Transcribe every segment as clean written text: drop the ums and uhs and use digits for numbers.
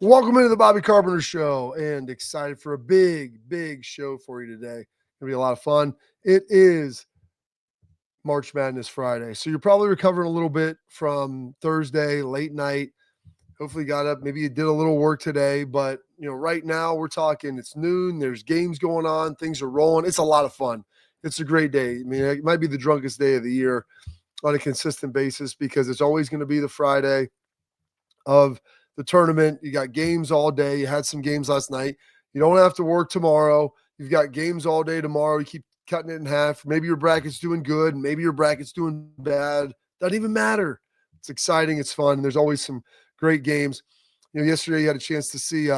Welcome into the Bobby Carpenter Show, and excited for a big show for you today. Gonna be a lot of fun. It is March Madness Friday, so you're probably recovering a little bit from Thursday late night. Hopefully, you got up. Maybe you did a little work today, but right now we're talking. It's noon. There's games going on. Things are rolling. It's a lot of fun. It's a great day. I mean, it might be the drunkest day of the year on a consistent basis because it's always going to be the Friday of the tournament. You got games all day. You had some games last night. You don't have to work tomorrow. You've got games all day tomorrow. You keep cutting it in half. Maybe your bracket's doing good. Maybe your bracket's doing bad. Doesn't even matter. It's exciting. It's fun. There's always some great games. Yesterday you had a chance to see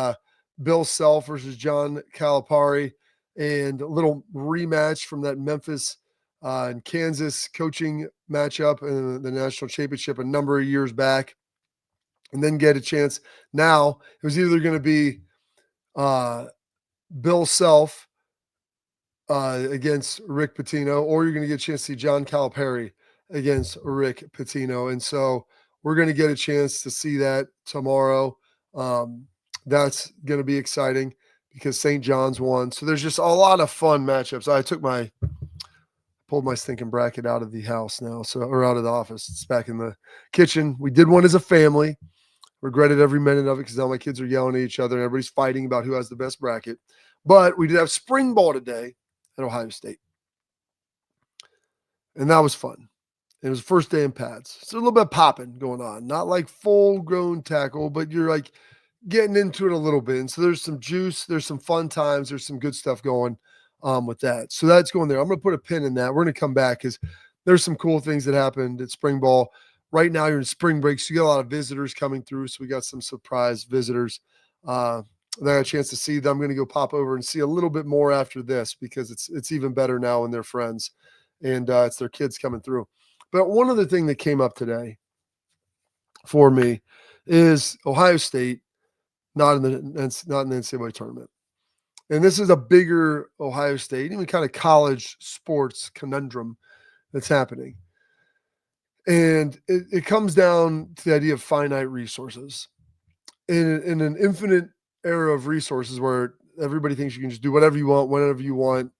Bill Self versus John Calipari and a little rematch from that Memphis and Kansas coaching matchup in the national championship a number of years back. And then get a chance. Now it was either going to be Bill Self against Rick Pitino, or you're going to get a chance to see John Calipari against Rick Pitino. And so we're going to get a chance to see that tomorrow. That's going to be exciting because St. John's won. So there's just a lot of fun matchups. I pulled my stinking bracket out of the house now, or out of the office. It's back in the kitchen. We did one as a family. Regretted every minute of it because now my kids are yelling at each other and everybody's fighting about who has the best bracket. But we did have spring ball today at Ohio State. And that was fun. It was the first day in pads. So a little bit of popping going on. Not like full-grown tackle, but you're like getting into it a little bit. And so there's some juice. There's some fun times. There's some good stuff going with that. So that's going there. I'm going to put a pin in that. We're going to come back because there's some cool things that happened at spring ball. Right now you're in spring break, so you got a lot of visitors coming through. So we got some surprise visitors. I got a chance to see them. I'm going to go pop over and see a little bit more after this because it's even better now when they're friends and it's their kids coming through. But one other thing that came up today for me is Ohio State not in the NCAA tournament. And this is a bigger Ohio State, even kind of college sports conundrum that's happening. And it comes down to the idea of finite resources. In an infinite era of resources where everybody thinks you can just do whatever you want, whenever you want,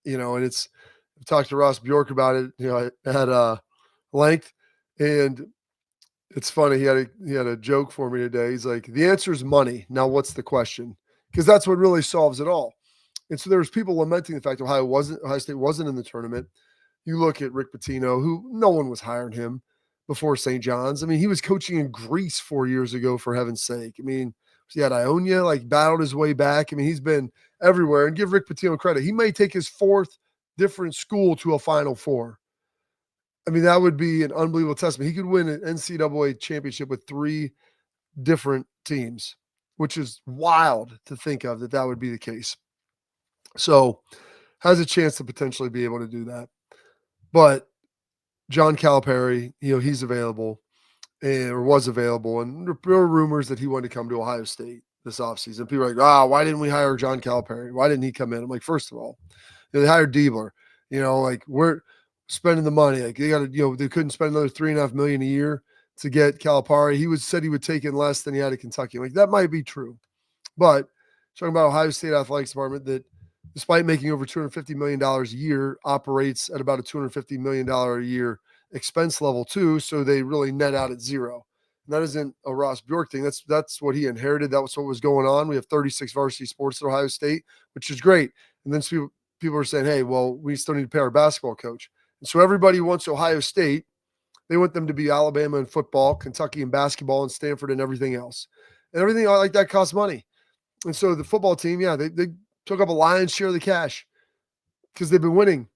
and I've talked to Ross Bjork about it, at length. And it's funny, he had a joke for me today. He's like, the answer is money. Now what's the question? Because that's what really solves it all. And so there was people lamenting the fact Ohio State wasn't in the tournament. You look at Rick Pitino, who no one was hiring him before St. John's. I mean, he was coaching in Greece 4 years ago, for heaven's sake. I mean, he had Ionia, battled his way back. I mean, he's been everywhere. And give Rick Pitino credit. He may take his fourth different school to a Final Four. I mean, that would be an unbelievable testament. He could win an NCAA championship with 3 different teams, which is wild to think of that would be the case. So has a chance to potentially be able to do that. But John Calipari, he's available or was available. And there were rumors that he wanted to come to Ohio State this offseason. People are like, why didn't we hire John Calipari? Why didn't he come in? I'm like, first of all, they hired Diebler. We're spending the money. They got to, they couldn't spend another $3.5 million a year to get Calipari. He said he would take in less than he had at Kentucky. That might be true. But talking about Ohio State Athletics Department that, despite making over $250 million a year, operates at about a $250 million a year expense level too. So they really net out at zero. And that isn't a Ross Bjork thing. That's what he inherited. That was what was going on. We have 36 varsity sports at Ohio State, which is great. And then people are saying, hey, well, we still need to pay our basketball coach. And so everybody wants Ohio State. They want them to be Alabama in football, Kentucky in basketball, and Stanford and everything else. And everything like that costs money. And so the football team, they took up a lion's share of the cash because they've been winning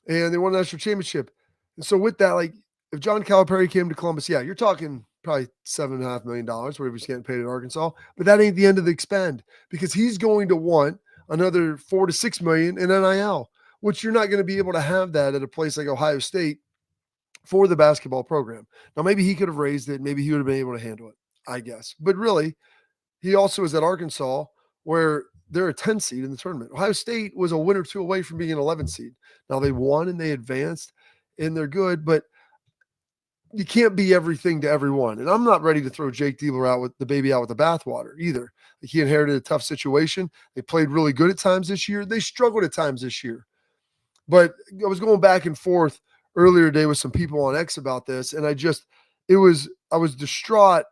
and they won a national championship. And so with that, if John Calipari came to Columbus, you're talking probably $7.5 million, whatever he's getting paid in Arkansas, but that ain't the end of the expend because he's going to want another $4 to $6 million in NIL, which you're not going to be able to have that at a place like Ohio State for the basketball program. Now, maybe he could have raised it. Maybe he would have been able to handle it, I guess. But really, he also is at Arkansas where they're a 10 seed in the tournament. Ohio State was a win or two away from being an 11 seed. Now they won and they advanced and they're good, but you can't be everything to everyone. And I'm not ready to throw Jake Diebler out with the baby out with the bathwater either. Like, he inherited a tough situation. They played really good at times this year. They struggled at times this year. But I was going back and forth earlier today with some people on X about this, and I was distraught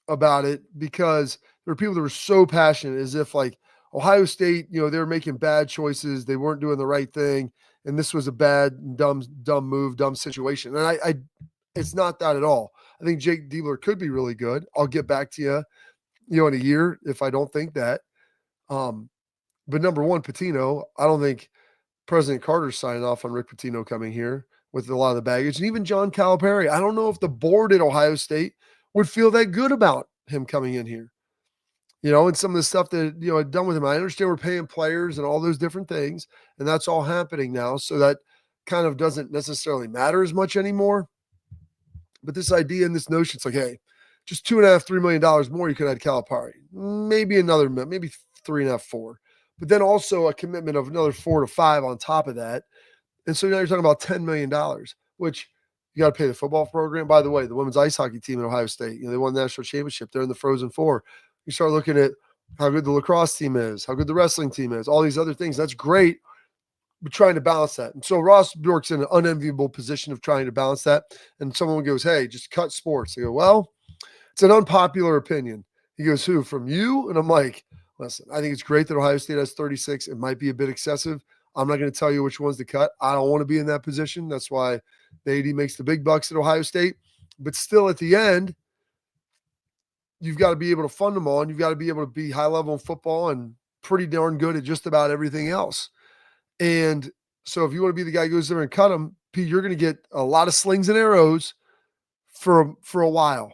about it because there were people that were so passionate, as if like Ohio State, they were making bad choices, they weren't doing the right thing, and this was a bad, dumb move, dumb situation. And I it's not that at all. I think Jake Diebler could be really good. I'll get back to you, in a year if I don't think that. But number one, Pitino, I don't think President Carter's signing off on Rick Pitino coming here with a lot of the baggage. And even John Calipari, I don't know if the board at Ohio State would feel that good about him coming in here. And some of the stuff that, I'd done with him. I understand we're paying players and all those different things, and that's all happening now. So that kind of doesn't necessarily matter as much anymore. But this idea and this notion, it's like, hey, just $2.5, $3 million more, you could add Calipari. Maybe another, maybe 3.5, 4. But then also a commitment of another 4 to 5 on top of that. And so now you're talking about $10 million, which you got to pay the football program. By the way, the women's ice hockey team at Ohio State, they won the national championship. They're in the Frozen Four. You start looking at how good the lacrosse team is, how good the wrestling team is, all these other things. That's great, but trying to balance that. And so Ross Bjork's in an unenviable position of trying to balance that. And someone goes, hey, just cut sports. They go, well, it's an unpopular opinion. He goes, who, from you? And I'm like, listen, I think it's great that Ohio State has 36. It might be a bit excessive. I'm not going to tell you which ones to cut. I don't want to be in that position. That's why the AD makes the big bucks at Ohio State. But still, at the end, you've got to be able to fund them all, and you've got to be able to be high level in football and pretty darn good at just about everything else. And so if you want to be the guy who goes there and cut them, Pete, you're going to get a lot of slings and arrows for a while.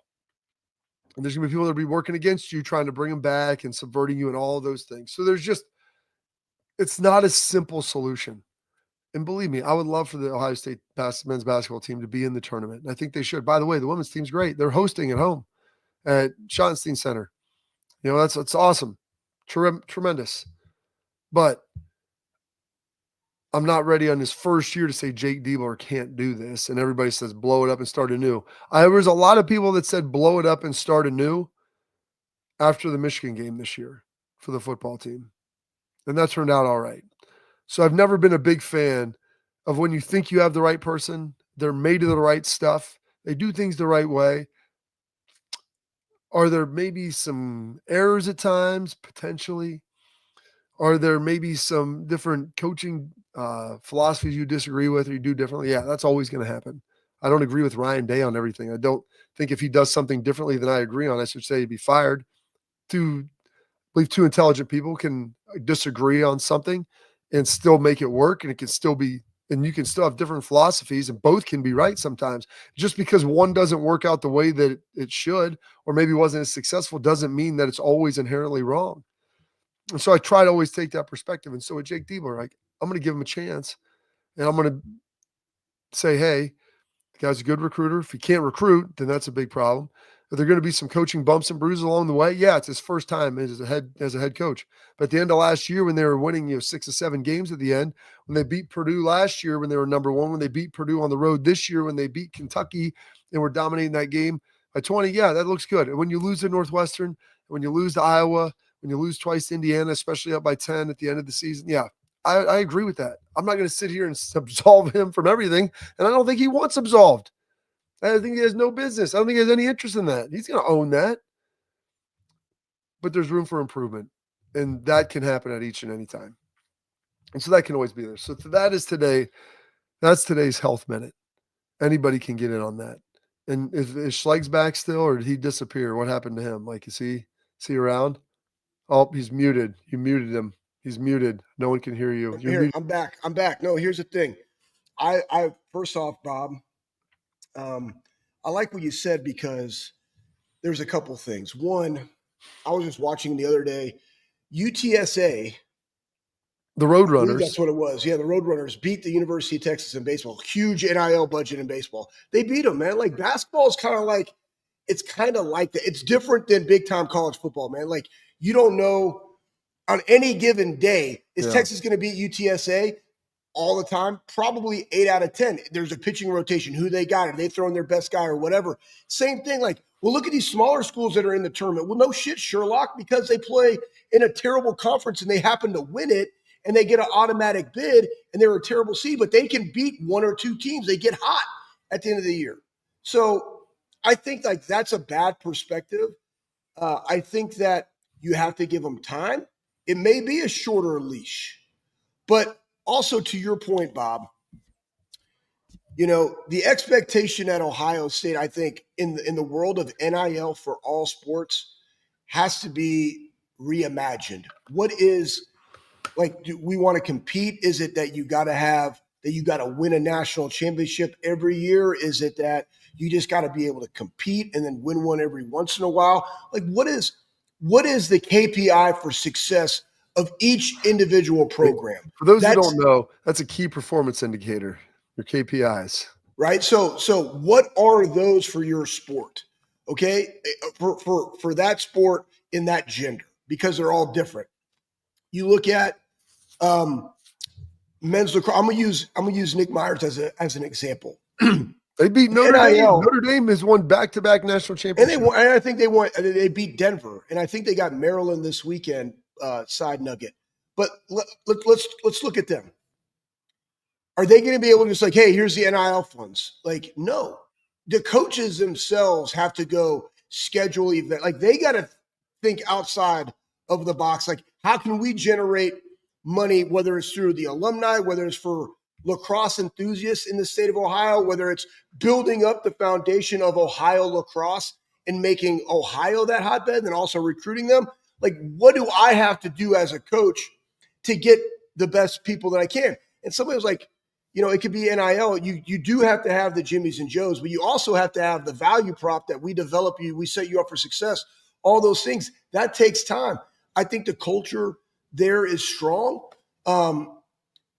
And there's going to be people that will be working against you, trying to bring them back and subverting you and all of those things. So it's not a simple solution. And believe me, I would love for the Ohio State men's basketball team to be in the tournament. And I think they should. By the way, the women's team's great. They're hosting at home at Schottenstein Center. That's awesome. Tremendous. But I'm not ready on his first year to say Jake Diebler can't do this. And everybody says blow it up and start anew. There was a lot of people that said blow it up and start anew after the Michigan game this year for the football team. And that turned out all right. So I've never been a big fan of when you think you have the right person, they're made of the right stuff, they do things the right way. Are there maybe some errors at times, potentially? Are there maybe some different coaching philosophies you disagree with or you do differently? Yeah, that's always going to happen. I don't agree with Ryan Day on everything. I don't think if he does something differently than I agree on, I should say he'd be fired. I believe two intelligent people can disagree on something and still make it work, and it can still be, and you can still have different philosophies, and both can be right sometimes. Just because one doesn't work out the way that it should, or maybe wasn't as successful, doesn't mean that it's always inherently wrong. And so I try to always take that perspective. And so with Jake Diebler, I'm going to give him a chance, and I'm going to say, hey, the guy's a good recruiter. If he can't recruit, then that's a big problem. Are there going to be some coaching bumps and bruises along the way? Yeah, it's his first time as a head coach. But at the end of last year, when they were winning 6 or 7 games at the end, when they beat Purdue last year when they were number 1, when they beat Purdue on the road this year, when they beat Kentucky and were dominating that game by 20, yeah, that looks good. And when you lose to Northwestern, when you lose to Iowa, when you lose twice to Indiana, especially up by 10 at the end of the season, yeah, I agree with that. I'm not going to sit here and absolve him from everything, and I don't think he wants absolved. I think he has no business. I don't think he has any interest in that. He's going to own that. But there's room for improvement, and that can happen at each and any time. And so that can always be there. So that's today's Health Minute. Anybody can get in on that. And is Schleg's back still, or did he disappear? What happened to him? Like, is he around? Oh, he's muted. You muted him. He's muted. No one can hear you. Here, I'm back. No, here's the thing. I first off, Bob, I like what you said because there's a couple things. One, I was just watching the other day, UTSA, the Roadrunners. That's what it was. Yeah, the Roadrunners beat the University of Texas in baseball. Huge NIL budget in baseball. They beat them, man. Like, basketball is kind of like that. It's different than big time college football, man. Like, you don't know on any given day, is Texas going to beat UTSA? all the time? Probably 8 out of 10. There's a pitching rotation, who they got, are they throwing their best guy or whatever. Same thing, like, well, look at these smaller schools that are in the tournament. Well, no shit, Sherlock, because they play in a terrible conference and they happen to win it and they get an automatic bid and they're a terrible seed, but they can beat one or two teams. They get hot at the end of the year. So I think like that's a bad perspective. I think that you have to give them time. It may be a shorter leash, but also to your point, Bob, you know, the expectation at Ohio State, I think, in the world of NIL for all sports has to be reimagined. What is, like, do we want to compete? Is it that you got to win a national championship every year? Is it that you just got to be able to compete and then win one every once in a while? Like, what is the KPI for success of each individual program? For those who don't know, that's a key performance indicator, your KPIs. Right? So what are those for your sport? Okay? For that sport in that gender, because they're all different. You look at men's lacrosse. I'm gonna use Nick Myers as an example. They beat Notre Dame. Notre Dame has won back-to-back national championships. And I think they beat Denver, and I think they got Maryland this weekend. Side nugget, but let's look at them. Are they going to be able to just like, hey, here's the NIL funds? Like, no. The coaches themselves have to go schedule event. Like, they got to think outside of the box. Like, how can we generate money, whether it's through the alumni, whether it's for lacrosse enthusiasts in the state of Ohio, whether it's building up the foundation of Ohio lacrosse and making Ohio that hotbed and also recruiting them? Like, what do I have to do as a coach to get the best people that I can? And somebody was like, you know, it could be NIL. You do have to have the Jimmys and Joes, but you also have to have the value prop that we develop you. We set you up for success. All those things, that takes time. I think the culture there is strong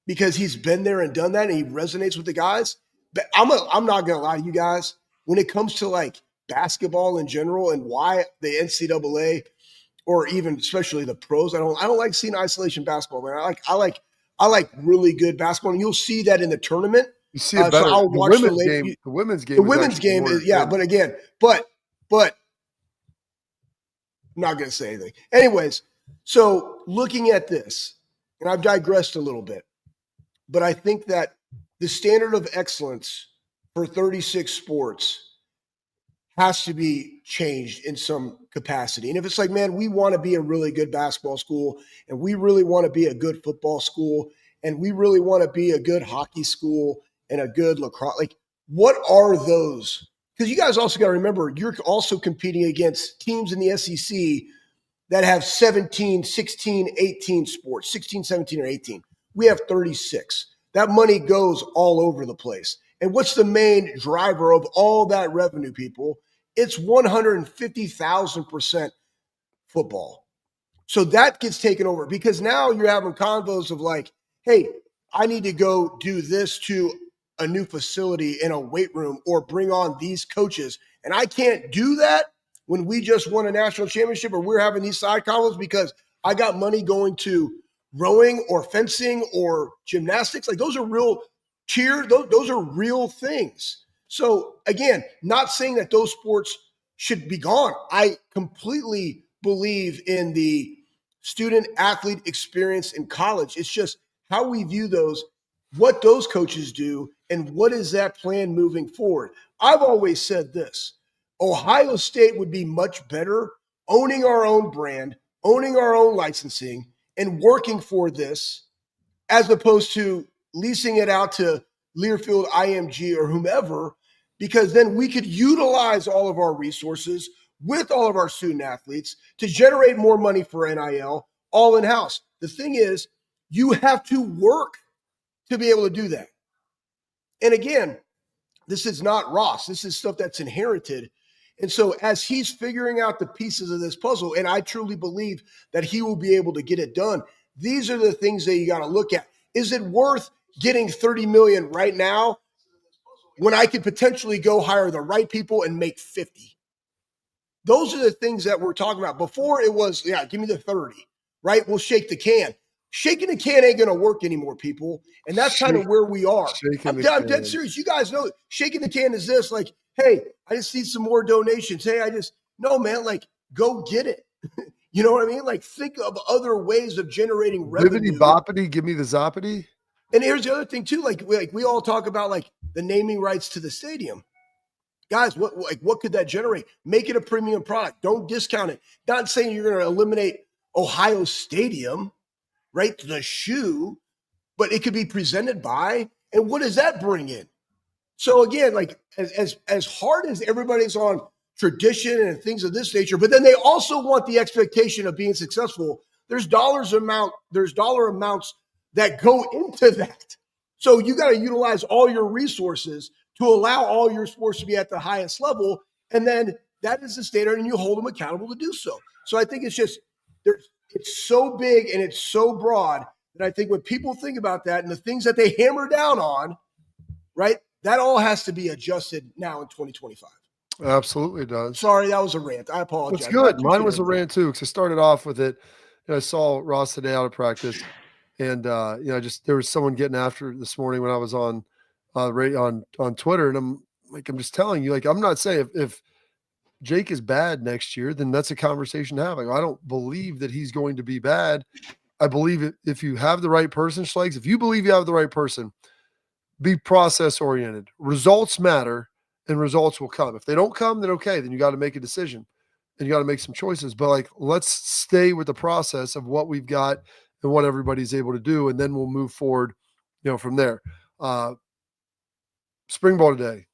because he's been there and done that, and he resonates with the guys. But I'm not going to lie to you guys. When it comes to like basketball in general and why the NCAA or even especially the pros, I don't like seeing isolation basketball, man. I like really good basketball, and you'll see that in the tournament. You see it better. So I'll watch the women's game. The women's game is but I'm not going to say anything. Anyways, so looking at this, and I've digressed a little bit, but I think that the standard of excellence for 36 sports has to be changed in some capacity. And if it's like, man, we want to be a really good basketball school, and we really want to be a good football school, and we really want to be a good hockey school and a good lacrosse, like, what are those? Because you guys also got to remember, you're also competing against teams in the SEC that have 17, 16, 18 sports, 16, 17, or 18. We have 36. That money goes all over the place. And what's the main driver of all that revenue, people? It's 150,000% football. So that gets taken over because now you're having convos of like, hey, I need to go do this to a new facility in a weight room or bring on these coaches. And I can't do that when we just won a national championship or we're having these side convos because I got money going to rowing or fencing or gymnastics. Like, those are real those are real things. So again, not saying that those sports should be gone. I completely believe in the student athlete experience in college. It's just how we view those, what those coaches do, and what is that plan moving forward. I've always said this: Ohio State would be much better owning our own brand, owning our own licensing, and working for this as opposed to leasing it out to Learfield, IMG, or whomever, because then we could utilize all of our resources with all of our student athletes to generate more money for NIL all in-house. The thing is, you have to work to be able to do that. And again, this is not Ross. This is stuff that's inherited. And so as he's figuring out the pieces of this puzzle, and I truly believe that he will be able to get it done, these are the things that you got to look at. Is it worth getting $30 million right now when I could potentially go hire the right people and make 50? Those are the things that we're talking about. Before it was, yeah, give me the 30, right? We'll shake the can. shaking the can ain't gonna work anymore, people. And that's kind of where we are. I'm dead serious. You guys know shaking the can is this, like, hey, I just need some more donations. Hey, no, man, like, go get it. You know what I mean? Like, think of other ways of generating revenue. Bippity-boppity, give me the zoppity. And here's the other thing too. Like we all talk about like the naming rights to the stadium. Guys, what could that generate? Make it a premium product. Don't discount it. Not saying you're going to eliminate Ohio Stadium, right? The shoe, but it could be presented by. And what does that bring in? So again, like as hard as everybody's on tradition and things of this nature, but then they also want the expectation of being successful. There's dollar amounts that go into that. So you got to utilize all your resources to allow all your sports to be at the highest level. And then that is the standard, and you hold them accountable to do so. So I think it's so big and it's so broad that I think when people think about that and the things that they hammer down on, right, that all has to be adjusted now in 2025. Absolutely does. Sorry, that was a rant. I apologize. It's good. Mine was a rant too, because I started off with it. I saw Ross today out of practice, and there was someone getting after it this morning when I was on Twitter, and I'm just telling you, like, I'm not saying if Jake is bad next year, then that's a conversation to have. Like, I don't believe that he's going to be bad. I believe if you have the right person, Schlegs, if you believe you have the right person, be process oriented. Results matter, and results will come. If they don't come, then okay, then you got to make a decision and you got to make some choices. But like, let's stay with the process of what we've got and what everybody's able to do, and then we'll move forward, from there. Spring ball today,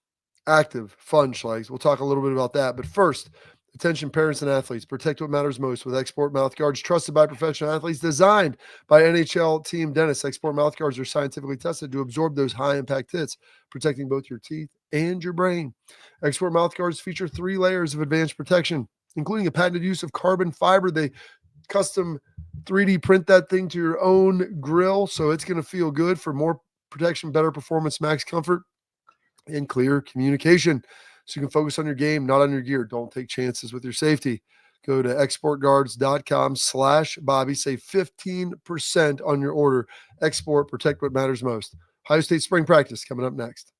active, fun, Schlegs. We'll talk a little bit about that. But first, attention parents and athletes, protect what matters most with Export mouth guards, trusted by professional athletes, designed by NHL team dentists. Export mouth guards are scientifically tested to absorb those high-impact hits, protecting both your teeth and your brain. Export mouth guards feature 3 layers of advanced protection, including a patented use of carbon fiber. They custom 3D print that thing to your own grill, so it's going to feel good for more protection, better performance, max comfort, and clear communication. So you can focus on your game, not on your gear. Don't take chances with your safety. Go to exportguards.com/Bobby. Save 15% on your order. Export, protect what matters most. Ohio State spring practice coming up next.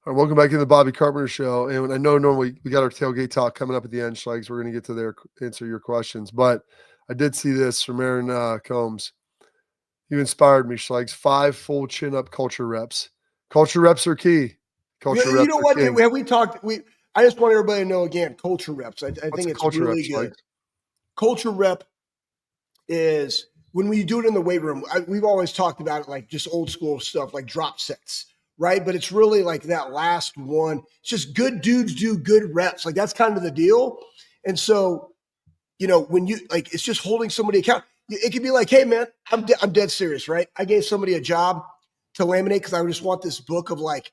All right, welcome back to the Bobby Carpenter Show. And I know normally we got our tailgate talk coming up at the end, Schlegs. We're going to get to answer your questions. But I did see this from Aaron Combs. You inspired me, Schlegs. 5 full chin-up culture reps. Culture reps are key. You know what? Have we talked? I just want everybody to know again, culture reps. I think it's really good. Schlegs? Culture rep is when we do it in the weight room. We've always talked about it like just old school stuff, like drop sets. Right. But it's really like that last one. It's just good dudes do good reps. Like that's kind of the deal. And so, when you like, it's just holding somebody accountable. It could be like, hey, man, I'm dead serious. Right. I gave somebody a job to laminate because I just want this book of like,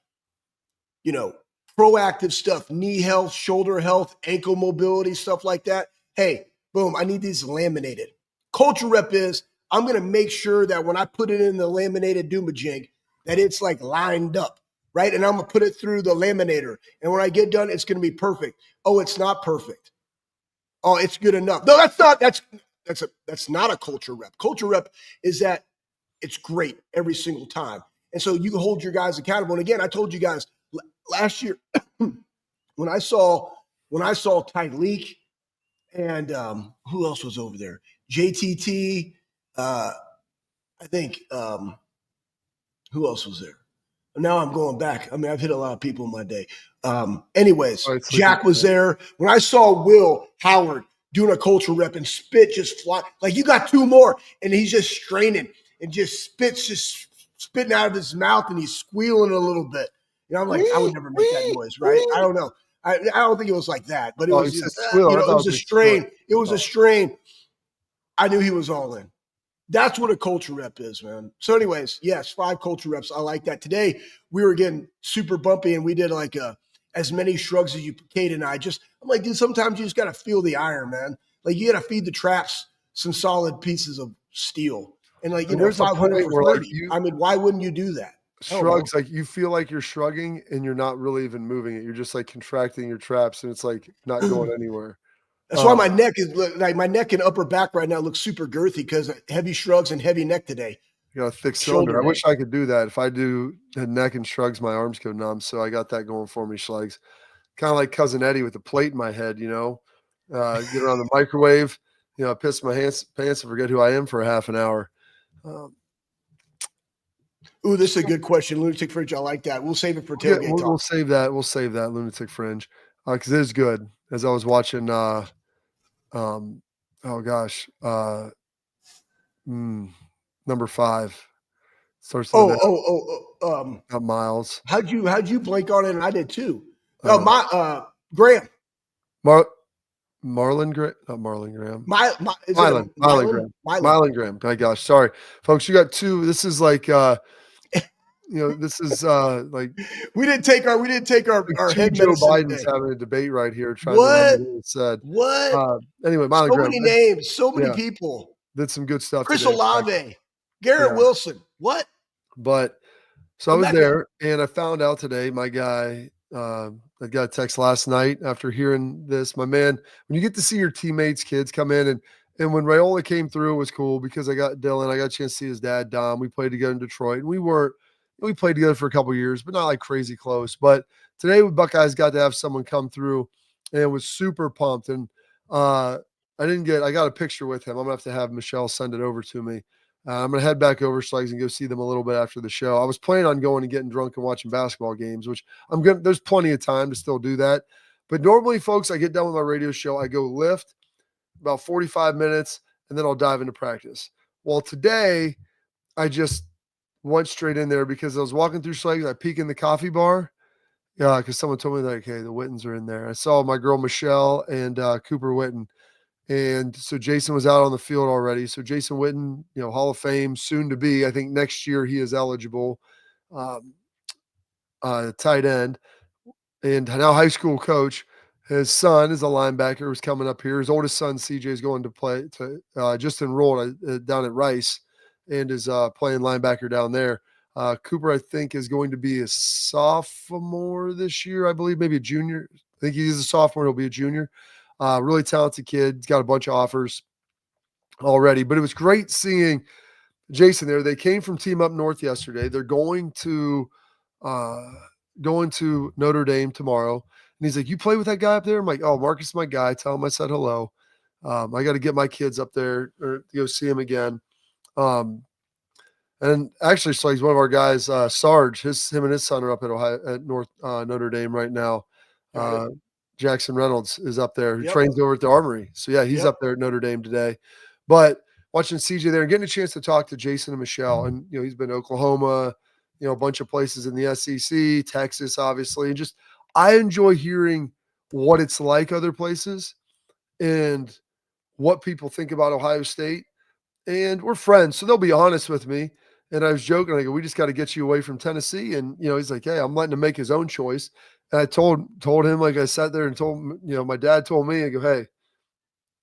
proactive stuff, knee health, shoulder health, ankle mobility, stuff like that. Hey, boom, I need these laminated. Culture rep is I'm going to make sure that when I put it in the laminated Doomajig, that it's like lined up, right? And I'm going to put it through the laminator. And when I get done, it's going to be perfect. Oh, it's not perfect. Oh, it's good enough. No, that's not a culture rep. Culture rep is that it's great every single time. And so you can hold your guys accountable. And again, I told you guys last year when I saw Tyleek and who else was over there? JTT, I think who else was there? Now I'm going back. I mean, I've hit a lot of people in my day. Anyways, Jack was there. When I saw Will Howard, doing a culture rep and spit just fly. Like you got 2 more, and he's just straining and just spitting out of his mouth, and he's squealing a little bit. You know, I'm like, I would never make that noise, right? I don't know. I don't think it was like that, but it Oh, was he said just, squeal. I it thought was it a was like squeal. strain. It was a strain. I knew he was all in. That's what a culture rep is, man. So, anyways, yes, 5 culture reps. I like that. Today we were getting super bumpy, and we did like as many shrugs as you. Kate and I'm like, dude. Sometimes you just got to feel the iron, man. Like you got to feed the traps some solid pieces of steel, and like And there's a 500 point for where like 30. you I mean, why wouldn't you do that? I don't know. shrugs, like you feel like you're shrugging and you're not really even moving it. You're just like contracting your traps and it's like not going anywhere. That's why my neck is like my neck and upper back right now looks super girthy because heavy shrugs and heavy neck today. You got a thick Shoulder cylinder. I day. wish I could do that. If I do the neck and shrugs, my arms go numb. So I got that going for me, Schlegs. Kind of like Cousin Eddie with the plate in my head, get around the microwave, piss my pants and forget who I am for a half an hour. Ooh, this is a good question. Lunatic Fridge. I like that. We'll save it for tailgate talk. We'll save that. We'll save that Lunatic Fringe because it is good. As I was watching, oh gosh, number 5 starts with not Miles. How'd you blank on it? And I did too. Graham. Marlon Graham, not Marlon Graham. Marlon Graham. Marlon Graham. My gosh, sorry, folks. You got 2. This is like, this is like we didn't take our head Joe medicine Biden's today. having a debate right here, trying to remember what it said. What? Anyway, Marlon so Graham. Many names, so many people. Did some good stuff. Chris today. Olave, Garrett Wilson. What? But so I was there, and I found out today. My guy. I got a text last night after hearing this. My man, when you get to see your teammates' kids come in, and when Raiola came through, it was cool because I got Dylan. I got a chance to see his dad, Dom. We played together in Detroit, and we played together for a couple of years, but not like crazy close. But today, with Buckeyes, got to have someone come through, and was super pumped. And I got a picture with him. I'm gonna have Michelle send it over to me. I'm going to head back over Schlegs and go see them a little bit after the show. I was planning on going and getting drunk and watching basketball games, which there's plenty of time to still do that. But normally, folks, I get done with my radio show. I go lift about 45 minutes, and then I'll dive into practice. Well, today, I just went straight in there because I was walking through Schlegs. I peek in the coffee bar. Yeah, because someone told me that, okay, the Wittens are in there. I saw my girl Michelle and Cooper Witten. And so Jason was out on the field already. So Jason Witten, Hall of Fame, soon to be. I think next year he is eligible. Tight end, and now high school coach. His son is a linebacker who's coming up here. His oldest son, CJ, is going to just enrolled down at Rice and is playing linebacker down there. Cooper, I think, is going to be a sophomore this year, I believe, maybe a junior. I think he's a sophomore. He'll be a junior. Really talented kid. He's got a bunch of offers already. But it was great seeing Jason there. They came from Team Up North yesterday. They're going to Notre Dame tomorrow. And he's like, you play with that guy up there? I'm like, oh, Marcus is my guy. Tell him I said hello. I got to get my kids up there or go see him again. And actually, so he's one of our guys, Sarge. Him and his son are up at North Notre Dame right now. Jackson Reynolds is up there who trains over at the Armory. So, yeah, he's up there at Notre Dame today. But watching CJ there and getting a chance to talk to Jason and Michelle. And, he's been to Oklahoma, a bunch of places in the SEC, Texas, obviously. And just I enjoy hearing what it's like other places and what people think about Ohio State. And we're friends, so they'll be honest with me. And I was joking. I go, we just got to get you away from Tennessee. And, he's like, hey, I'm letting him make his own choice. And I told him, like I sat there and told him, my dad told me, I go, hey,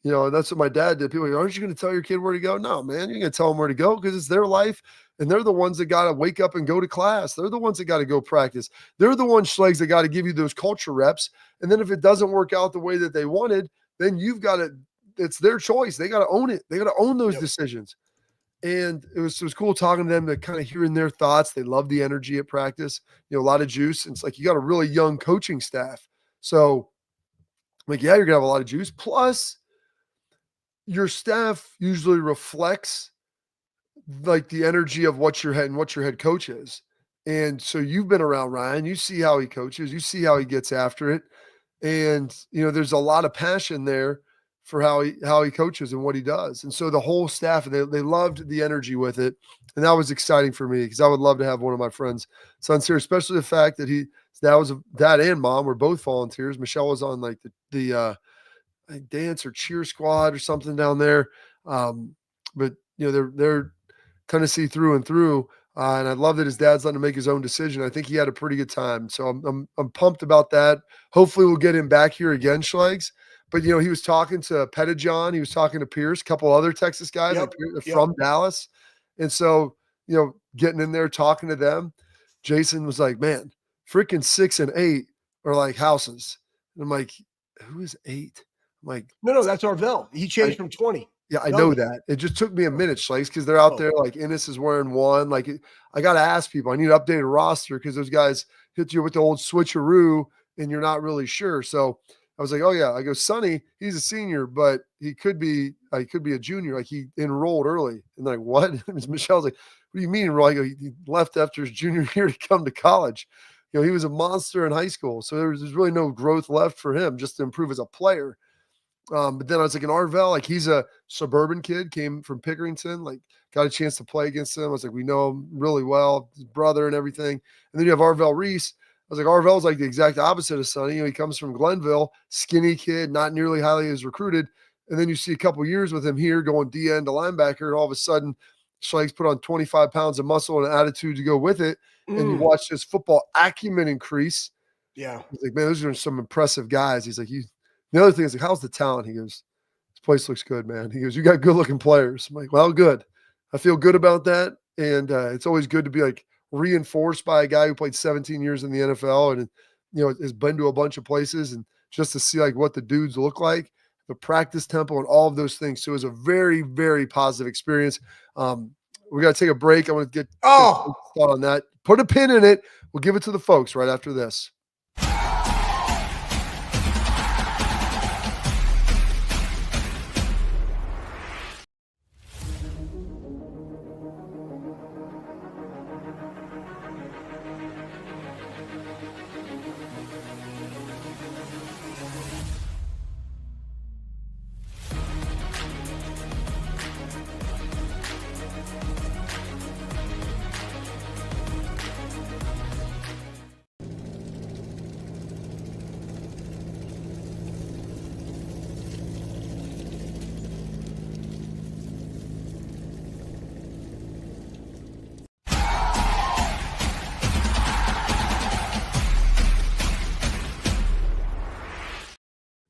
and that's what my dad did. People go, aren't you going to tell your kid where to go? No, man, you're going to tell them where to go because it's their life. And they're the ones that got to wake up and go to class. They're the ones that got to go practice. They're the ones, Schlegs, that got to give you those culture reps. And then if it doesn't work out the way that they wanted, then you've got to, it's their choice. They got to own it. They got to own those decisions. And it was cool talking to them, to kind of hearing their thoughts. They love the energy at practice, a lot of juice. And it's like, you got a really young coaching staff. So like, yeah, you're gonna have a lot of juice. Plus your staff usually reflects like the energy of what your head coach is. And so you've been around Ryan, you see how he coaches, you see how he gets after it. And, there's a lot of passion there for how he coaches and what he does. And so the whole staff, they loved the energy with it. And that was exciting for me because I would love to have one of my friends' sons here, especially the fact that his dad and mom were both volunteers. Michelle was on like the dance or cheer squad or something down there. But they're Tennessee through and through. And I love that his dad's letting him make his own decision. I think he had a pretty good time. So I'm pumped about that. Hopefully we'll get him back here again, Schlegs. But he was talking to Pettijohn, he was talking to Pierce, a couple other Texas guys from Dallas. And so, getting in there, talking to them, Jason was like, man, freaking 6 and 8 are like houses. And I'm like, who is 8? I'm like, no, that's Arvell. He changed from 20. Yeah, I know that. It just took me a minute, Schlegs, because they're out there like Ennis is wearing 1. Like, I got to ask people. I need an updated roster because those guys hit you with the old switcheroo and you're not really sure. So I was like, oh, yeah. I go, Sonny, he's a senior, but he could be a junior. Like, he enrolled early. And like, what? Michelle's like, what do you mean enroll? I go, he left after his junior year to come to college. He was a monster in high school. So there's really no growth left for him just to improve as a player. But then I was like, an Arvell, like he's a suburban kid, came from Pickerington, like got a chance to play against him. I was like, we know him really well, his brother and everything. And then you have Arvell Reese. I was like, Arvell's like the exact opposite of Sonny. He comes from Glenville, skinny kid, not nearly highly as recruited. And then you see a couple years with him here going DN to linebacker, and all of a sudden, Schlegs put on 25 pounds of muscle and an attitude to go with it. And you watch his football acumen increase. Yeah. He's like, man, those are some impressive guys. He's like, the other thing is like, how's the talent? He goes, this place looks good, man. He goes, you got good looking players. I'm like, well, good. I feel good about that. And it's always good to be like reinforced by a guy who played 17 years in the NFL and, has been to a bunch of places, and just to see like what the dudes look like, the practice tempo and all of those things. So it was a very, very positive experience. We got to take a break. I want to get thought on that. Put a pin in it. We'll give it to the folks right after this.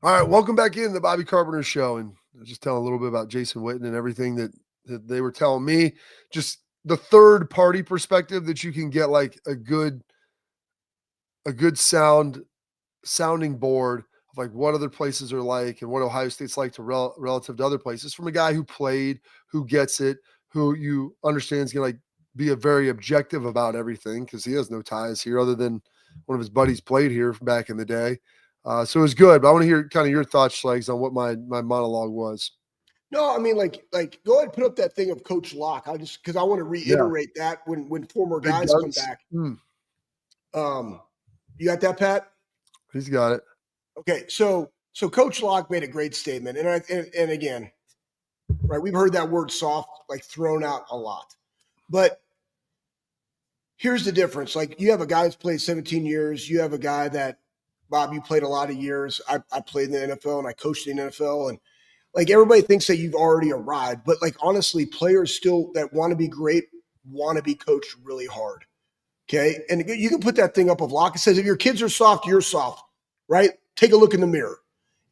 All right, welcome back in the Bobby Carpenter Show. And I was just telling a little bit about Jason Witten and everything that they were telling me. Just the third party perspective that you can get like a good sounding board of like what other places are like and what Ohio State's like to relative to other places from a guy who played, who gets it, who you understand is going to like be a very objective about everything because he has no ties here other than one of his buddies played here back in the day. So it was good, but I want to hear kind of your thoughts, Schlegs, on what my monologue was. No, I mean, like, go ahead and put up that thing of Coach Locke. Because I want to reiterate that when former guys come back. You got that, Pat? He's got it. Okay, so Coach Locke made a great statement, and again, right, we've heard that word "soft" like thrown out a lot, but here's the difference. Like, you have a guy who's played 17 years. You have a guy that, Bob, you played a lot of years. I played in the NFL and I coached in the NFL, and like everybody thinks that you've already arrived, but like honestly, players still that want to be great want to be coached really hard. Okay, and you can put that thing up of Locke. It says if your kids are soft, you're soft, right? Take a look in the mirror,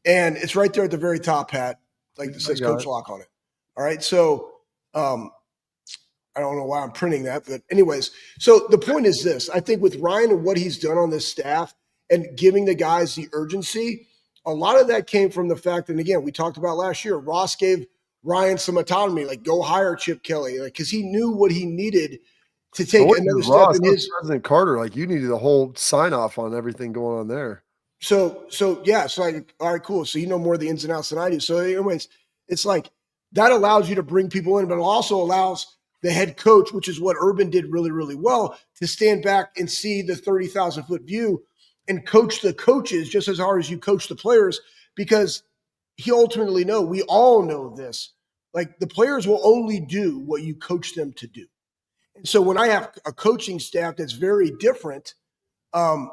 and it's right there at the very top, Pat. Like it says Coach Locke on it. All right, so I don't know why I'm printing that, but anyways, so the point is this: I think with Ryan and what he's done on this staff and giving the guys the urgency, a lot of that came from the fact, and again, we talked about last year, Ross gave Ryan some autonomy, like go hire Chip Kelly, like because he knew what he needed to take another step in his. President Carter, like you needed a whole sign off on everything going on there. So yeah, so like, all right, cool. So you know more of the ins and outs than I do. So anyways, it's like that allows you to bring people in, but it also allows the head coach, which is what Urban did really, really well, to stand back and see the 30,000-foot view and coach the coaches just as hard as you coach the players, because he ultimately know, we all know this, like the players will only do what you coach them to do. And so when I have a coaching staff that's very different, um,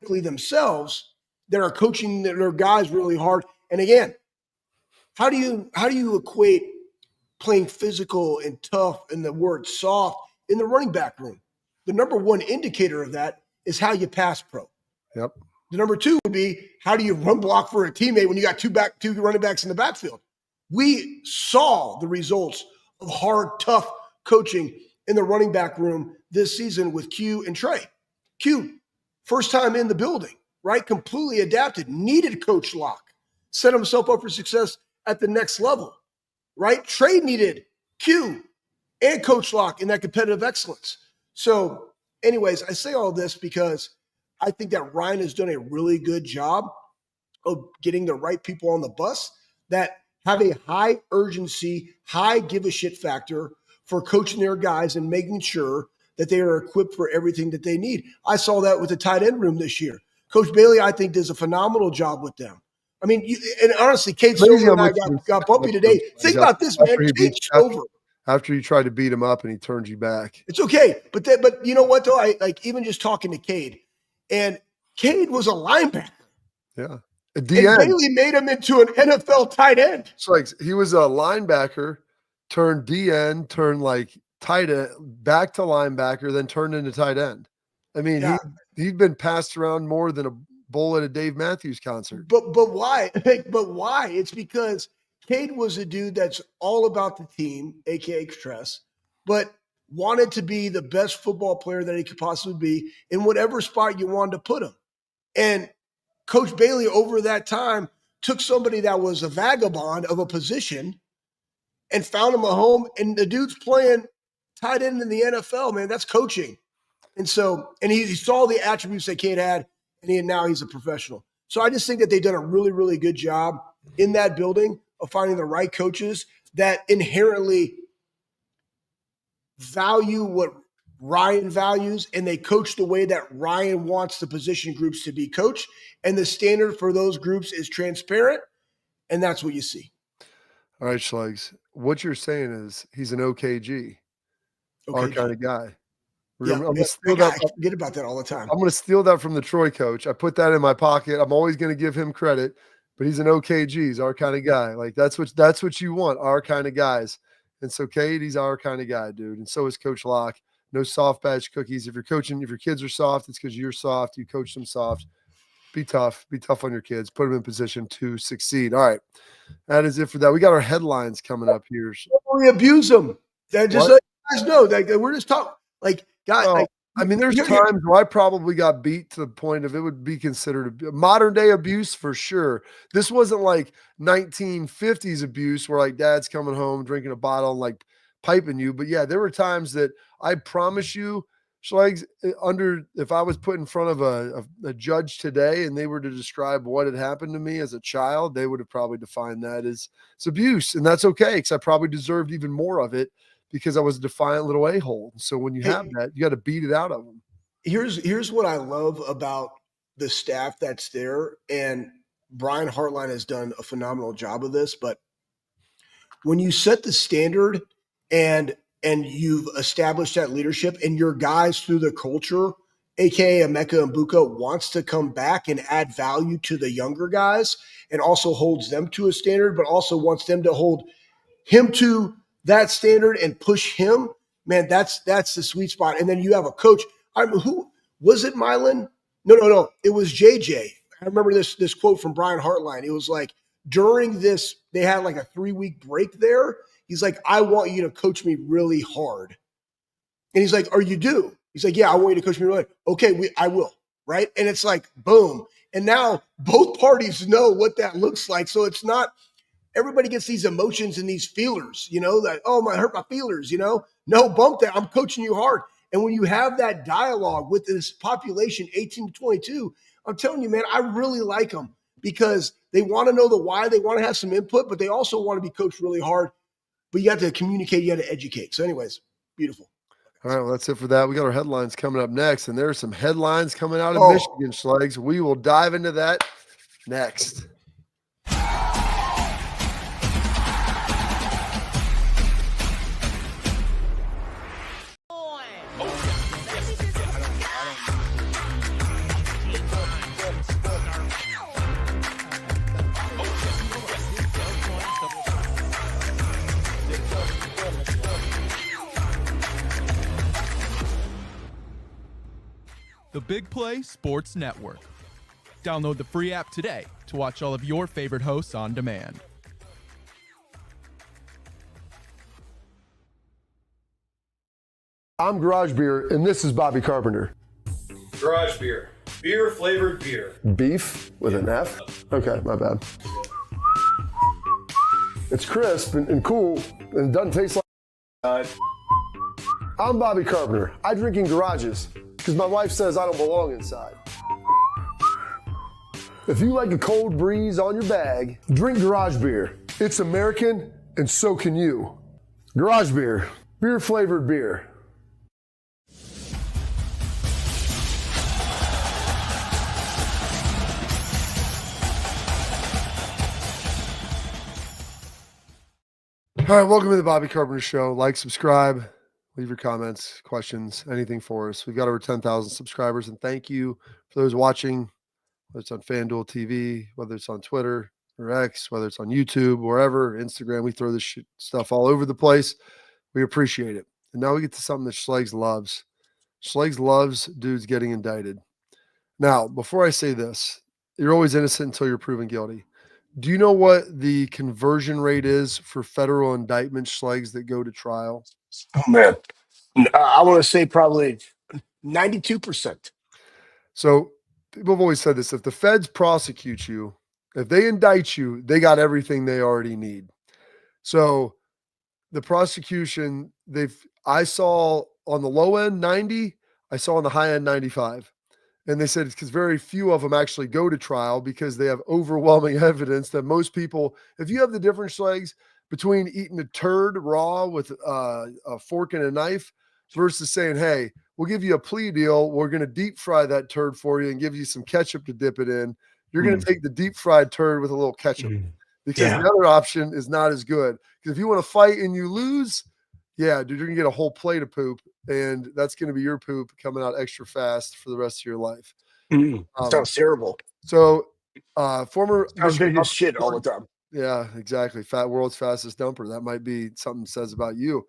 themselves, that are coaching their guys really hard. And again, how do you equate playing physical and tough and the word soft in the running back room? The number one indicator of that is how you pass pro. Yep. The number two would be, how do you run block for a teammate when you got two running backs in the backfield? We saw the results of hard, tough coaching in the running back room this season with Q and Trey. Q, first time in the building, right? Completely adapted, needed coach lock, set himself up for success at the next level, right? Trey needed Q and coach lock in that competitive excellence. So anyways, I say all this because I think that Ryan has done a really good job of getting the right people on the bus that have a high urgency, high give a shit factor for coaching their guys and making sure that they are equipped for everything that they need. I saw that with the tight end room this year. Coach Bailey, I think, does a phenomenal job with them. I mean, and honestly, Cade Stover and I got bumpy today. Think about this, man. Cade Stover. After you tried to beat him up and he turns you back. It's okay. But you know what, though? I like even just talking to Cade, and Cade was a linebacker. Yeah. And Bailey made him into an NFL tight end. So like he was a linebacker, turned DN, turned like tight end, back to linebacker, then turned into tight end. I mean, yeah. He'd been passed around more than a bull at a Dave Matthews concert. But why? But why? It's because Cade was a dude that's all about the team, aka stress, but wanted to be the best football player that he could possibly be in whatever spot you wanted to put him. And Coach Bailey, over that time, took somebody that was a vagabond of a position and found him a home. And the dude's playing tight end in the NFL, man. That's coaching. And so, and he saw the attributes that Cade had, and now he's a professional. So I just think that they've done a really, really good job in that building of finding the right coaches that inherently value what Ryan values, and they coach the way that Ryan wants the position groups to be coached. And the standard for those groups is transparent, and that's what you see. All right, Schlegs. What you're saying is he's an OKG, our kind of guy. I'm gonna steal that. I forget about that all the time. I'm going to steal that from the Troy coach. I put that in my pocket. I'm always going to give him credit, but he's an OKG. He's our kind of guy. Like that's what you want, our kind of guys. And so Cade, he's our kind of guy, dude. And so is Coach Locke. No soft badge cookies. If you're coaching, if your kids are soft, it's because you're soft. You coach them soft. Be tough. Be tough on your kids. Put them in position to succeed. All right. That is it for that. We got our headlines coming up here. We abuse them. Just let you guys know that we're just talking. Like, guys, well, I mean, there's times where I probably got beat to the point of it would be considered modern day abuse for sure. This wasn't like 1950s abuse where like dad's coming home drinking a bottle and like piping you. But yeah, there were times that I promise you, Schlegs, if I was put in front of a judge today and they were to describe what had happened to me as a child, they would have probably defined that as abuse. And that's okay, because I probably deserved even more of it because I was a defiant little a-hole. So when you have that, you got to beat it out of them. Here's what I love about the staff that's there, and Brian Hartline has done a phenomenal job of this, but when you set the standard and you've established that leadership, and your guys through the culture, aka Emeka and Buka, wants to come back and add value to the younger guys and also holds them to a standard, but also wants them to hold him to that standard and push him, man, that's the sweet spot. And then you have a coach. Who was it, Mylan? No. It was JJ. I remember this quote from Brian Hartline. It was like, during this, they had like a 3-week break there. He's like, I want you to coach me really hard. And he's like, you do? He's like, yeah, I want you to coach me really hard. Okay, I will, right? And it's like, boom. And now both parties know what that looks like. So it's not, everybody gets these emotions and these feelers, that, oh, I hurt my feelers, No, bump that. I'm coaching you hard. And when you have that dialogue with this population, 18 to 22, I'm telling you, man, I really like them because they want to know the why. They want to have some input, but they also want to be coached really hard. But you got to communicate. You got to educate. So anyways, beautiful. All right, well, that's it for that. We got our headlines coming up next, and there are some headlines coming out of Michigan, Schlegs. We will dive into that next. The Big Play Sports Network. Download the free app today to watch all of your favorite hosts on demand. I'm Garage Beer, and this is Bobby Carpenter. Garage beer. Beer flavored beer. Beef with an F? Okay, my bad. It's crisp and cool, and it doesn't taste like. I'm Bobby Carpenter. I drink in garages because my wife says I don't belong inside. If you like a cold breeze on your bag, drink Garage Beer. It's American, and so can you. Garage Beer. Beer flavored beer. All right, welcome to the Bobby Carpenter Show. Like, subscribe, leave your comments, questions, anything for us. We've got over 10,000 subscribers, and thank you for those watching, whether it's on FanDuel TV, whether it's on Twitter or X, whether it's on YouTube, wherever, Instagram. We throw this stuff all over the place. We appreciate it. And now we get to something that Schlegel loves. Schlegel loves dudes getting indicted. Now, before I say this, you're always innocent until you're proven guilty. Do you know what the conversion rate is for federal indictment Schlegs that go to trial? Oh, man. I want to say probably 92%. So people have always said this. If the feds prosecute you, if they indict you, they got everything they already need. So the prosecution, I saw on the low end 90, I saw on the high end 95. And they said it's because very few of them actually go to trial because they have overwhelming evidence that most people, if you have the different Schlegs between eating a turd raw with a fork and a knife versus saying, hey, we'll give you a plea deal. We're going to deep fry that turd for you and give you some ketchup to dip it in. You're going to take the deep fried turd with a little ketchup because the other option is not as good. Because if you want to fight and you lose, yeah, dude, you're going to get a whole plate of poop. And that's going to be your poop coming out extra fast for the rest of your life. Sounds terrible. So, former Sounds big as shit all the time. Yeah, exactly. World's fastest dumper. That might be something that says about you.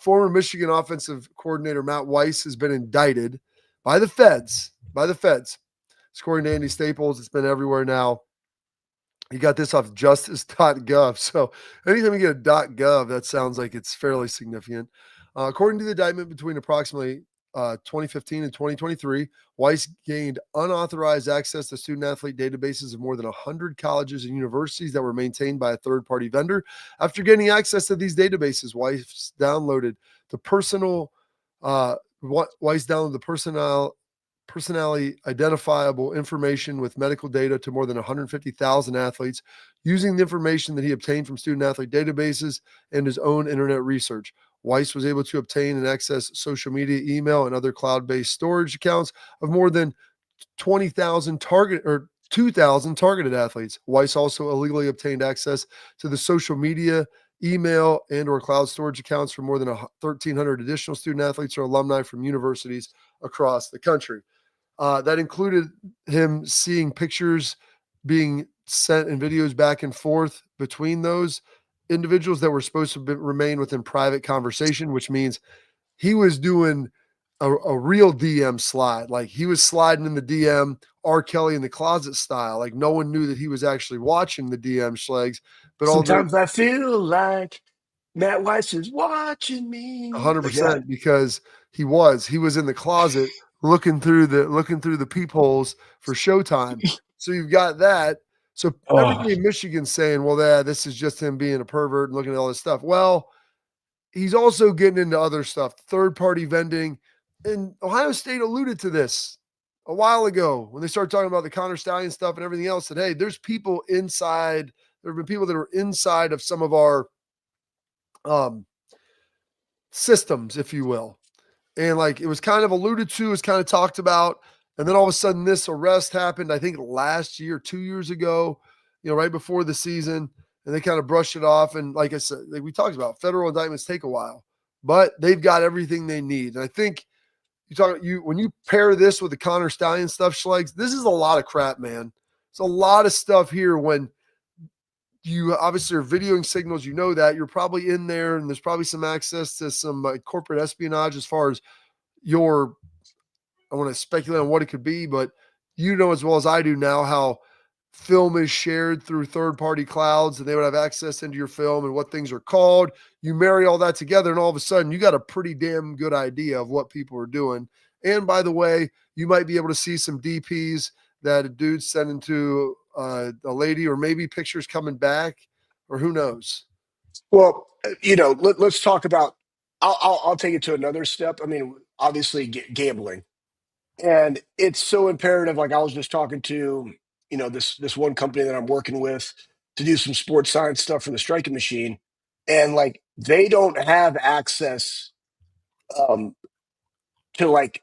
Former Michigan offensive coordinator Matt Weiss has been indicted by the feds. According to Andy Staples, it's been everywhere now. He got this off justice.gov. So anytime you get a .gov, that sounds like it's fairly significant. According to the indictment, between approximately 2015 and 2023, Weiss gained unauthorized access to student-athlete databases of more than 100 colleges and universities that were maintained by a third-party vendor. After gaining access to these databases, Weiss downloaded the personally identifiable information with medical data to more than 150,000 athletes using the information that he obtained from student-athlete databases and his own internet research. Weiss was able to obtain and access social media, email, and other cloud-based storage accounts of more than 2,000 targeted athletes. Weiss also illegally obtained access to the social media, email, and or cloud storage accounts for more than 1,300 additional student athletes or alumni from universities across the country. That included him seeing pictures being sent and videos back and forth between those individuals that were supposed to remain within private conversation, which means he was doing a real DM slide. Like he was sliding in the DM, R. Kelly in the closet style. Like no one knew that he was actually watching the DM Schlegs. But sometimes I feel like Matt Weiss is watching me. 100% because he was in the closet looking through the peepholes for showtime. So you've got that. So everybody in Michigan's saying, well, this is just him being a pervert and looking at all this stuff. Well, he's also getting into other stuff, third-party vending. And Ohio State alluded to this a while ago when they started talking about the Connor Stallion stuff and everything else, that, hey, there's people inside. There have been people that are inside of some of our systems, if you will. And like it was kind of alluded to, it was kind of talked about. And then all of a sudden this arrest happened, I think last year, 2 years ago, right before the season. And they kind of brushed it off. And like I said, like we talked about, federal indictments take a while, but they've got everything they need. And I think when you pair this with the Connor Stallion stuff, Schlegs, this is a lot of crap, man. It's a lot of stuff here when you obviously are videoing signals, that you're probably in there and there's probably some access to some corporate espionage as far as I want to speculate on what it could be, but as well as I do now how film is shared through third-party clouds and they would have access into your film and what things are called. You marry all that together and all of a sudden you got a pretty damn good idea of what people are doing. And by the way, you might be able to see some DPs that a dude's sending to a lady, or maybe pictures coming back, or who knows. Well, let's talk about. I'll take it to another step. I mean, obviously, gambling, and it's so imperative. Like I was just talking to, this one company that I'm working with to do some sports science stuff for the striking machine, and like they don't have access to like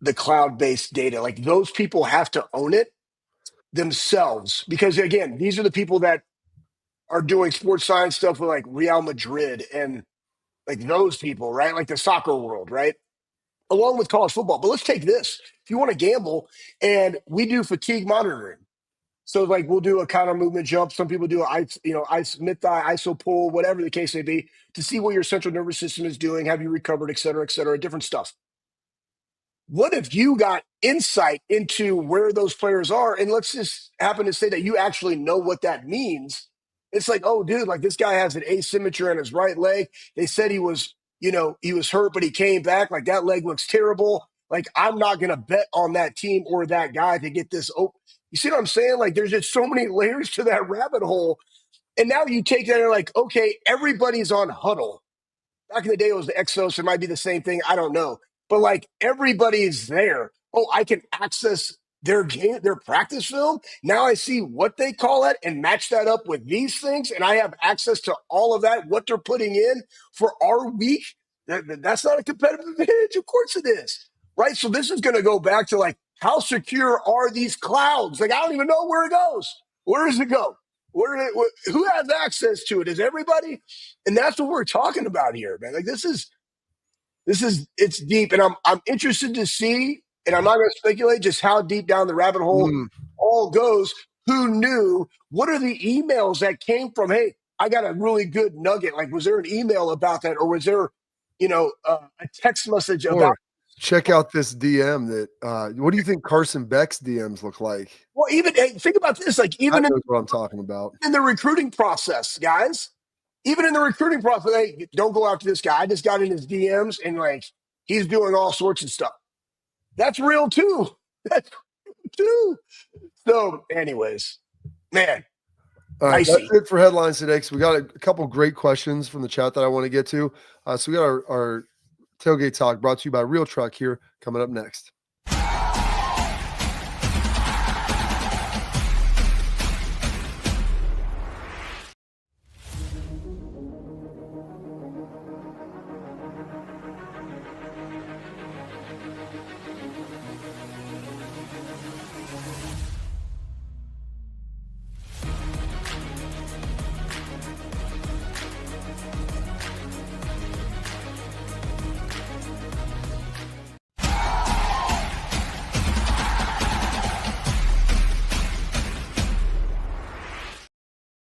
the cloud-based data. Like those people have to own it themselves because again, these are the people that are doing sports science stuff with like Real Madrid and like those people, right? Like the soccer world, right? Along with college football. But let's take this. If you want to gamble, and we do fatigue monitoring. So like we'll do a counter movement jump. Some people do ice mid thigh, iso pull, whatever the case may be, to see what your central nervous system is doing, have you recovered, et cetera, different stuff. What if you got insight into where those players are? And let's just happen to say that you actually know what that means. It's like, oh, dude, like this guy has an asymmetry on his right leg. They said he was hurt, but he came back. Like that leg looks terrible. Like I'm not going to bet on that team or that guy to get this open. You see what I'm saying? Like there's just so many layers to that rabbit hole. And now you take that and like, okay, everybody's on huddle. Back in the day, it was the Exos. It might be the same thing. I don't know. But like everybody's there. Oh, I can access their game, their practice film. Now I see what they call it and match that up with these things. And I have access to all of that, what they're putting in for our week. That's not a competitive advantage. Of course it is. Right. So this is going to go back to like, how secure are these clouds? Like, I don't even know where it goes. Where does it go? Who has access to it? Is everybody? And that's what we're talking about here, man. Like this is it's deep, and I'm interested to see, and I'm not going to speculate just how deep down the rabbit hole all goes. Who knew? What are the emails that came from? Hey, I got a really good nugget. Like, was there an email about that, or was there, a text message about? Check out this DM that. What do you think Carson Beck's DMs look like? Well, think about this. Like, even that's what I'm talking about in the recruiting process, guys. Even in the recruiting process, hey, don't go after this guy. I just got in his DMs and like he's doing all sorts of stuff. That's real too. That's real too. So, anyways, man. All right, that's it for headlines today. So we got a couple great questions from the chat that I want to get to. So we got our tailgate talk brought to you by Real Truck here coming up next.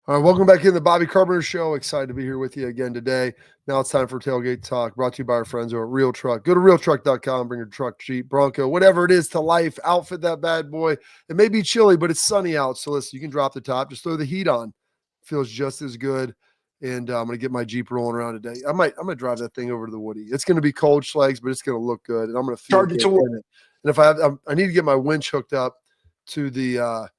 All right, welcome back in the Bobby Carpenter Show. Excited to be here with you again today. Now it's time for Tailgate Talk, brought to you by our friends over at Real Truck. Go to realtruck.com, bring your truck, Jeep, Bronco, whatever it is to life. Outfit that bad boy. It may be chilly, but it's sunny out. So listen, you can drop the top. Just throw the heat on. Feels just as good. And I'm going to get my Jeep rolling around today. I'm going to drive that thing over to the Woody. It's going to be cold, Schlegs, but it's going to look good. And I'm going to feel good in it. And if I need to get my winch hooked up to the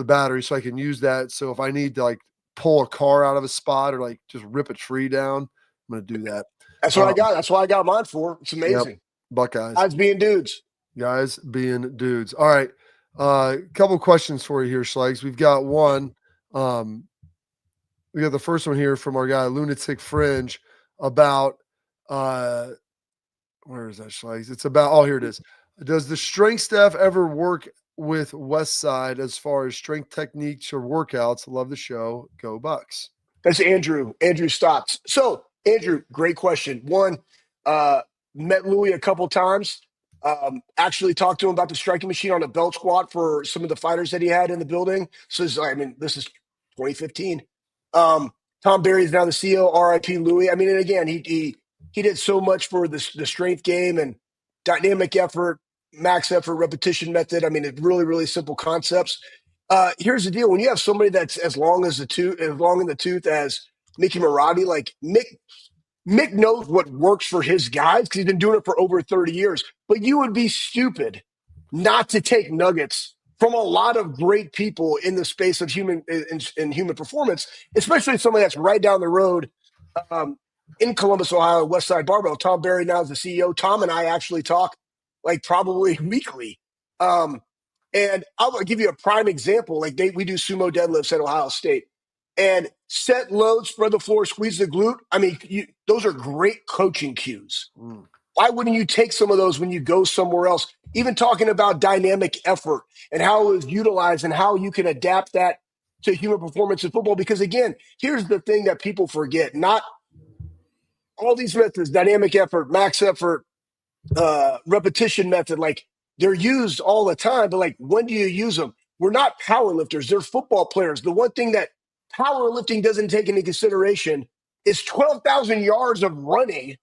battery so I can use that. So if I need to like pull a car out of a spot or like just rip a tree down, I'm going to do that. That's what I got. That's what I got mine for. It's amazing. Yep. Buckeyes. Guys being dudes. Guys being dudes. All right. A couple questions for you here, Schlegs. We've got one. We got the first one here from our guy, Lunatic Fringe, about where is that, Schlegs? It's about, here it is. Does the strength staff ever work with West Side as far as strength techniques or workouts? Love the show. Go Bucks. That's Andrew Stotts. So Andrew, great question. One, met Louis a couple times. Actually talked to him about the striking machine on a belt squat for some of the fighters that he had in the building. So this is 2015. Tom Berry is now the CEO, RIP Louis. I mean, and again, he did so much for the strength game and dynamic effort, max effort, repetition method. I mean, it's really, really simple concepts. Here's the deal. When you have somebody that's as long in the tooth as Mickey Marotti, like Mick knows what works for his guys because he's been doing it for over 30 years. But you would be stupid not to take nuggets from a lot of great people in the space of human performance, especially somebody that's right down the road in Columbus, Ohio, West Side Barbell. Tom Berry now is the CEO. Tom and I actually talk like probably weekly. And I'll give you a prime example. Like we do sumo deadlifts at Ohio State. And set load, spread the floor, squeeze the glute. I mean, those are great coaching cues. Why wouldn't you take some of those when you go somewhere else? Even talking about dynamic effort and how it is utilized and how you can adapt that to human performance in football. Because again, here's the thing that people forget. Not all these methods, dynamic effort, max effort, repetition method, like they're used all the time. But like, when do you use them? We're not power lifters. They're football players. The one thing that powerlifting doesn't take into consideration is 12,000 yards of running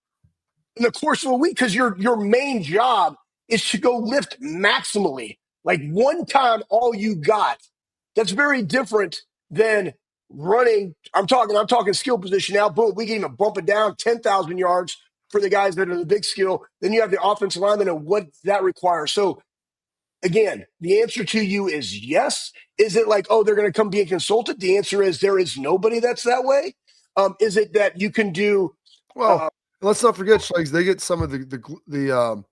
in the course of a week because your main job is to go lift maximally, like one time all you got. That's very different than running. I'm talking skill position now. Boom, we can even bump it down 10,000 yards for the guys that are the big skill. Then you have the offensive lineman and what that requires. So again, the answer to you is yes. Is it like, oh, they're going to come be a consultant? The answer is there is nobody that's that way. Is it that you can do? Well, let's not forget, Schlegs, they get some of the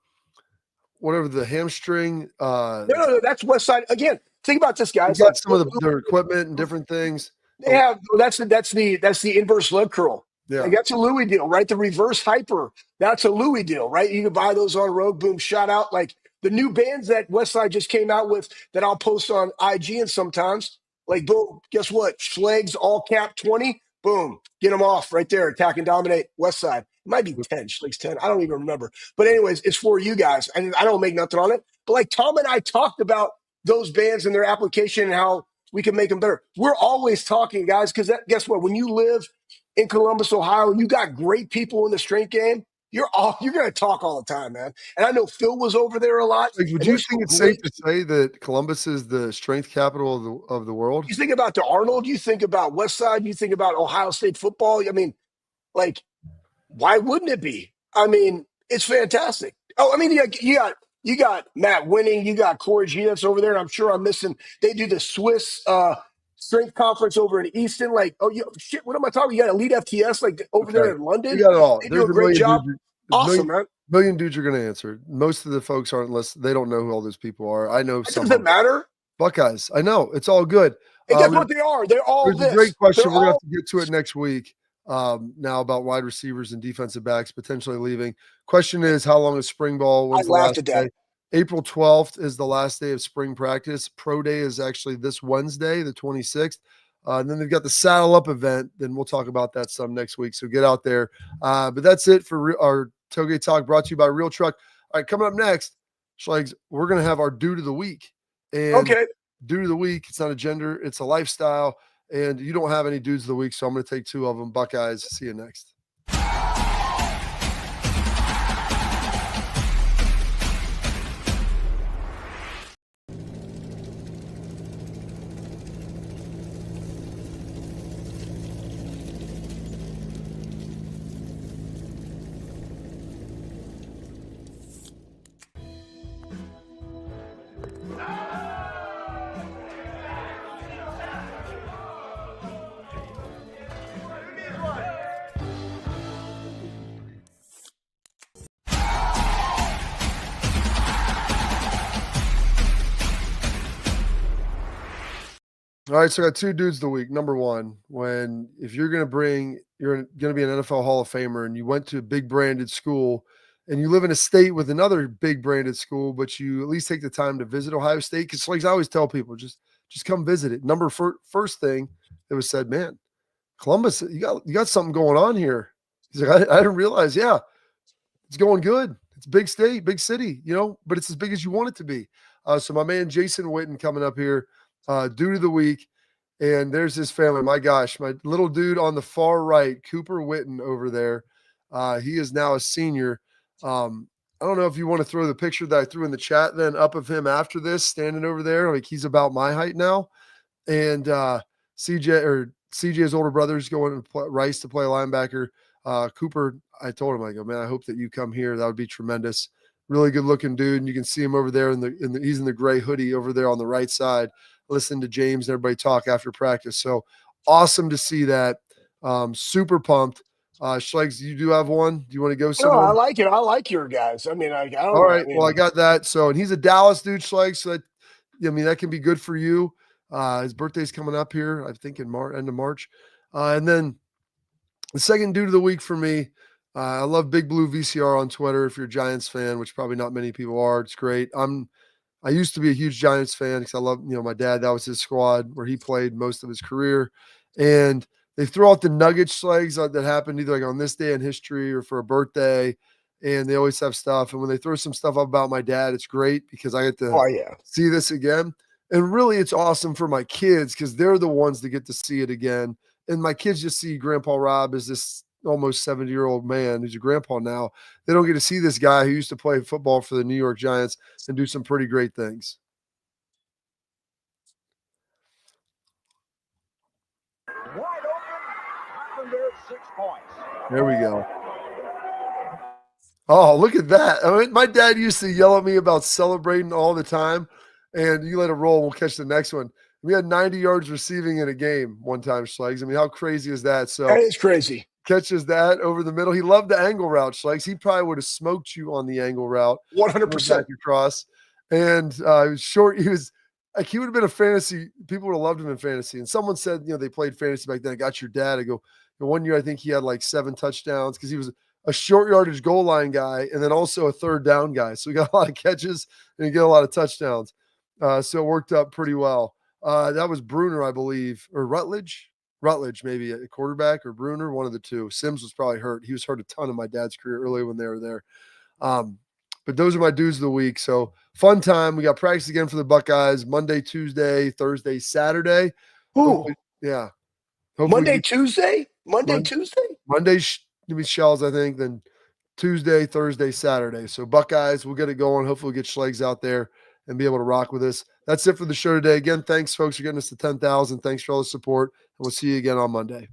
whatever the hamstring. No, that's West Side. Again, think about this, guys. You got some of their equipment and different things. They have that's the inverse leg curl. Yeah, like that's a Louis deal, right? The reverse hyper, that's a Louis deal, right? You can buy those on Rogue. Boom, shout out. Like the new bands that Westside just came out with that I'll post on IG and sometimes, like boom, guess what? Schleg's all cap 20. Boom, get them off right there. Attack and dominate Westside. It might be 10. Schleg's 10. I don't even remember. But anyways, it's for you guys. And I don't make nothing on it. But like Tom and I talked about those bands and their application and how we can make them better. We're always talking, guys, because guess what? When you live in Columbus, Ohio, you got great people in the strength game. You're going to talk all the time, man. And I know Phil was over there a lot. Like, would you think it's safe to say that Columbus is the strength capital of the world? You think about the Arnold, you think about West Side, you think about Ohio State football. I mean, like, why wouldn't it be? I mean, it's fantastic. Oh, I mean, you got Matt Winning, you got Corey G that's over there, and I'm sure I'm missing. They do the Swiss strength conference over in Easton. Like, oh, shit, what am I talking? You got Elite FTS like over there in London. You got it all. They do a great job. Awesome, man. Million dudes are going to answer. Most of the folks aren't, unless they don't know who all those people are. I know some. It doesn't matter. Buckeyes. I know. It's all good. And guess what they are? They're all There's a great question. We're going to have to get to it next week. Now about wide receivers and defensive backs potentially leaving. Question is, how long is spring ball? When's the last day? April 12th is the last day of spring practice. Pro day is actually this Wednesday, the 26th. And then they've got the Saddle Up event. Then we'll talk about that some next week. So get out there. But that's it for our Tailgate Talk, brought to you by Real Truck. All right, coming up next, Schlegs, we're going to have our Dude of the Week. And Dude of the Week, it's not a gender, it's a lifestyle. And you don't have any Dudes of the Week, so I'm going to take two of them. Buckeyes, see you next. All right, so I got two dudes of the week. Number one, if you're going to be an NFL Hall of Famer and you went to a big branded school and you live in a state with another big branded school, but you at least take the time to visit Ohio State, because like I always tell people, just come visit it. First thing that was said, man, Columbus, you got something going on here. He's like, I didn't realize. Yeah, it's going good. It's a big state, big city, but it's as big as you want it to be. So my man Jason Witten coming up here, dude of the week. And there's his family. My gosh, my little dude on the far right, Cooper Witten over there. He is now a senior. I don't know if you want to throw the picture that I threw in the chat then up of him after this, standing over there. Like he's about my height now. And CJ's older brother's going to Rice to play linebacker. Cooper, I told him, I go, man, I hope that you come here. That would be tremendous. Really good looking dude. And you can see him over there he's in the gray hoodie over there on the right side, listening to James and everybody talk after practice. So awesome to see that. Super pumped. Schlegs, you do have one? Do you want to go No, somewhere? I like it. I like your guys. I mean, I don't All know. right. I mean, Well, I got that. So, and he's a Dallas dude, Schlegs. So that can be good for you. His birthday's coming up here, I think in end of March. And then the second dude of the week for me, I love Big Blue VCR on Twitter. If you're a Giants fan, which probably not many people are, it's great. I used to be a huge Giants fan because I love, my dad, that was his squad where he played most of his career. And they throw out the Nuggets legs that happened either like on this day in history or for a birthday. And they always have stuff. And when they throw some stuff up about my dad, it's great because I get to see this again. And really, it's awesome for my kids because they're the ones that get to see it again. And my kids just see Grandpa Rob as this almost 70-year-old man who's a grandpa now. They don't get to see this guy who used to play football for the New York Giants and do some pretty great things. Wide open, Carpenter, 6 points. There we go. Oh, look at that. I mean, my dad used to yell at me about celebrating all the time, and you let it roll, we'll catch the next one. We had 90 yards receiving in a game one time, Schlegs. I mean, how crazy is that? So that is crazy. Catches that over the middle. He loved the angle route, Schlegs. He probably would have smoked you on the angle route. 100%. Across. And he was short. He was like, he would have been a fantasy. People would have loved him in fantasy. And someone said, they played fantasy back then. I got your dad. I go, one year, I think he had like 7 touchdowns because he was a short yardage goal line guy and then also a third down guy. So he got a lot of catches and he got a lot of touchdowns. So it worked out pretty well. That was Bruner, I believe, or Rutledge, maybe a quarterback, or Bruner, one of the two. Sims was probably hurt. He was hurt a ton in my dad's career early when they were there. But those are my dudes of the week. So fun time. We got practice again for the Buckeyes Monday, Tuesday, Thursday, Saturday. Ooh. Yeah. Monday, Tuesday? Tuesday? Monday's gonna be Shells, I think. Then Tuesday, Thursday, Saturday. So Buckeyes, we'll get it going. Hopefully we'll get Schlegs out there and be able to rock with us. That's it for the show today. Again, thanks, folks, for getting us to 10,000. Thanks for all the support, and we'll see you again on Monday.